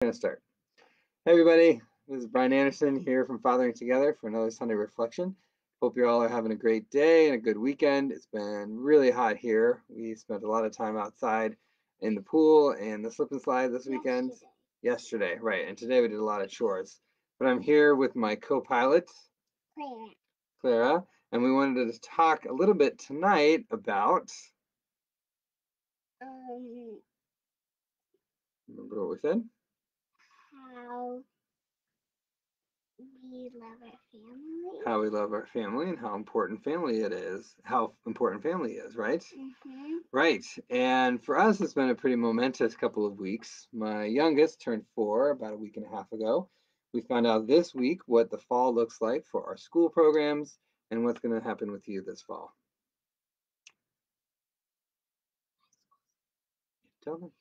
Gonna start. Hey everybody, this is Brian Anderson here from Fathering Together for another Sunday reflection. Hope you all are having a great day and a good weekend. It's been really hot here. We spent a lot of time outside in the pool and the slip and slide this weekend. Yesterday, right, and today we did a lot of chores. But I'm here with my co-pilot, Clara, and we wanted to talk a little bit tonight about. Remember what we said? How we love our family. How we love our family and how important family it is. How important family is, right? Right. And for us, it's been a pretty momentous couple of weeks. My youngest turned 4 about a week and a half ago. We found out this week what the fall looks like for our school programs and what's going to happen with you this fall. Tell them.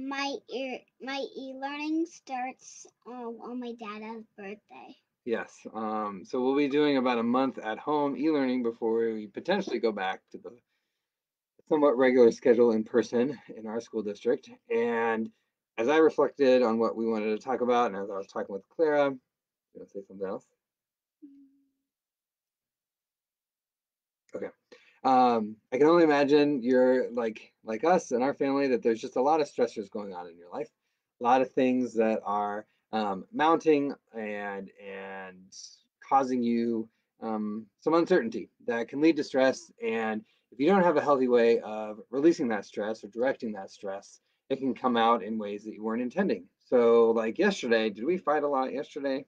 My e-learning starts on my dad's birthday. Yes. So we'll be doing about a month at home e-learning before we potentially go back to the somewhat regular schedule in person in our school district. And as I reflected on what we wanted to talk about, and as I was talking with Clara, you want to say something else? Okay. I can only imagine you're like us and our family that there's just a lot of stressors going on in your life, a lot of things that are mounting and causing you some uncertainty that can lead to stress. And if you don't have a healthy way of releasing that stress or directing that stress, it can come out in ways that you weren't intending. So, like yesterday, did we fight a lot yesterday?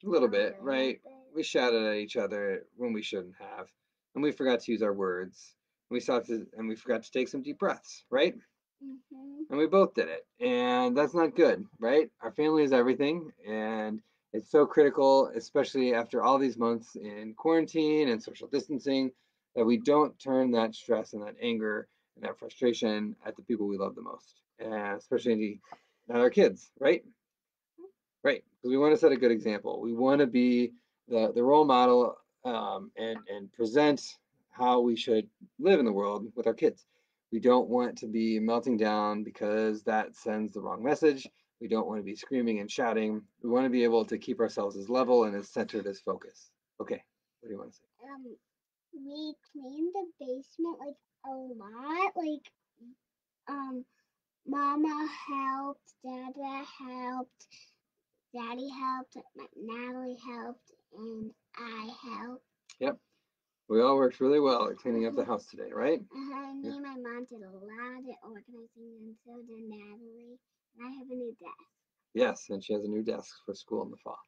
A little bit, right? We shouted at each other when we shouldn't have, and we forgot to use our words. We forgot to take some deep breaths, right? And we both did it, and that's not good, right? Our family is everything, and it's so critical, especially after all these months in quarantine and social distancing, that we don't turn that stress and that anger and that frustration at the people we love the most, and especially at our kids, right? Right, because we want to set a good example. We want to be the role model and present how we should live in the world with our kids. We don't want to be melting down because that sends the wrong message. We don't want to be screaming and shouting. We want to be able to keep ourselves as level and as centered as focus. Okay, what do you want to say? We cleaned the basement like a lot. Mama helped, Dada helped, Daddy helped, Natalie helped, and I helped. Yep. We all worked really well at cleaning up the house today, right? Me and my mom did a lot of organizing, and so did Natalie. And I have a new desk. Yes, and she has a new desk for school in the fall.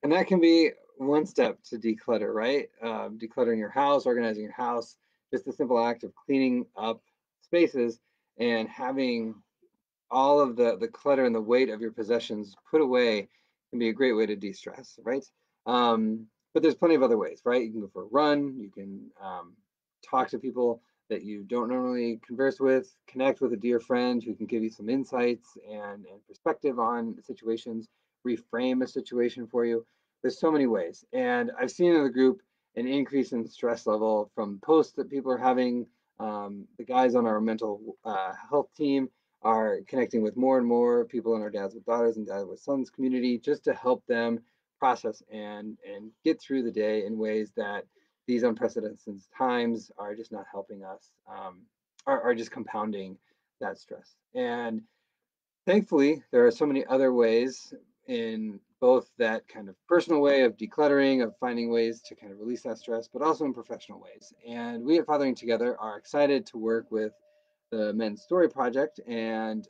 And that can be one step to declutter, right? Decluttering your house, organizing your house, just the simple act of cleaning up spaces and having all of the clutter and the weight of your possessions put away can be a great way to de-stress, right? But there's plenty of other ways, right? You can go for a run, you can talk to people that you don't normally converse with, connect with a dear friend who can give you some insights and perspective on situations, reframe a situation for you. There's so many ways. And I've seen in the group an increase in stress level from posts that people are having. The guys on our mental health team are connecting with more and more people in our Dads with Daughters and Dads with Sons community just to help them process and get through the day in ways that these unprecedented times are just not helping us, are just compounding that stress. And thankfully, there are so many other ways in both that kind of personal way of decluttering, of finding ways to kind of release that stress, but also in professional ways. And we at Fathering Together are excited to work with the Men's Story Project and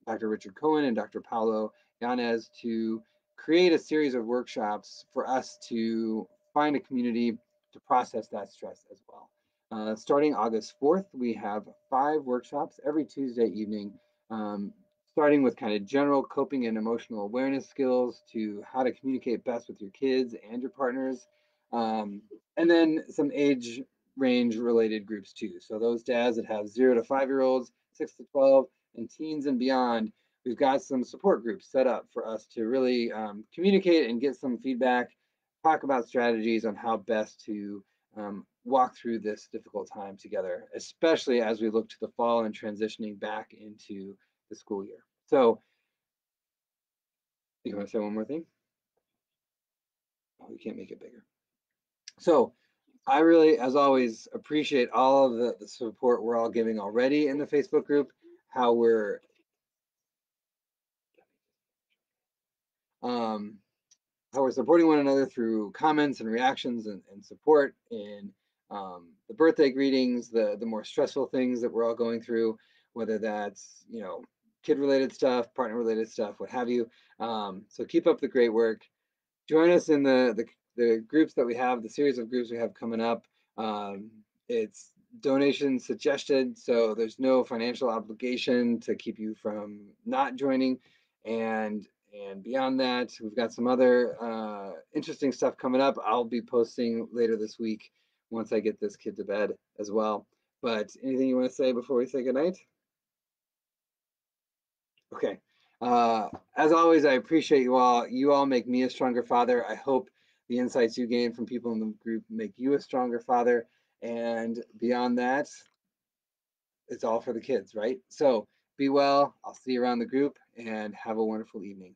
Dr. Richard Cohen and Dr. Paulo Yanez to create a series of workshops for us to find a community to process that stress as well. Starting August 4th, we have 5 workshops every Tuesday evening, starting with kind of general coping and emotional awareness skills to how to communicate best with your kids and your partners, and then some age range related groups too. So those dads that have 0 to 5-year-olds, 6 to 12, and teens and beyond, we've got some support groups set up for us to really communicate and get some feedback, talk about strategies on how best to walk through this difficult time together, especially as we look to the fall and transitioning back into the school year. So, you want to say one more thing? Oh, we can't make it bigger. So, I really, as always, appreciate all of the support we're all giving already in the Facebook group, how we're um, how we're supporting one another through comments and reactions and support in the birthday greetings, the more stressful things that we're all going through, whether that's kid related stuff, partner related stuff, what have you. So keep up the great work. Join us in the groups that we have, the series of groups we have coming up. Um, it's donation suggested, so there's no financial obligation to keep you from not joining. And beyond that, we've got some other interesting stuff coming up. I'll be posting later this week once I get this kid to bed as well. But anything you want to say before we say goodnight? Okay. As always, I appreciate you all. You all make me a stronger father. I hope the insights you gain from people in the group make you a stronger father. And beyond that, it's all for the kids, right? So be well. I'll see you around the group and have a wonderful evening.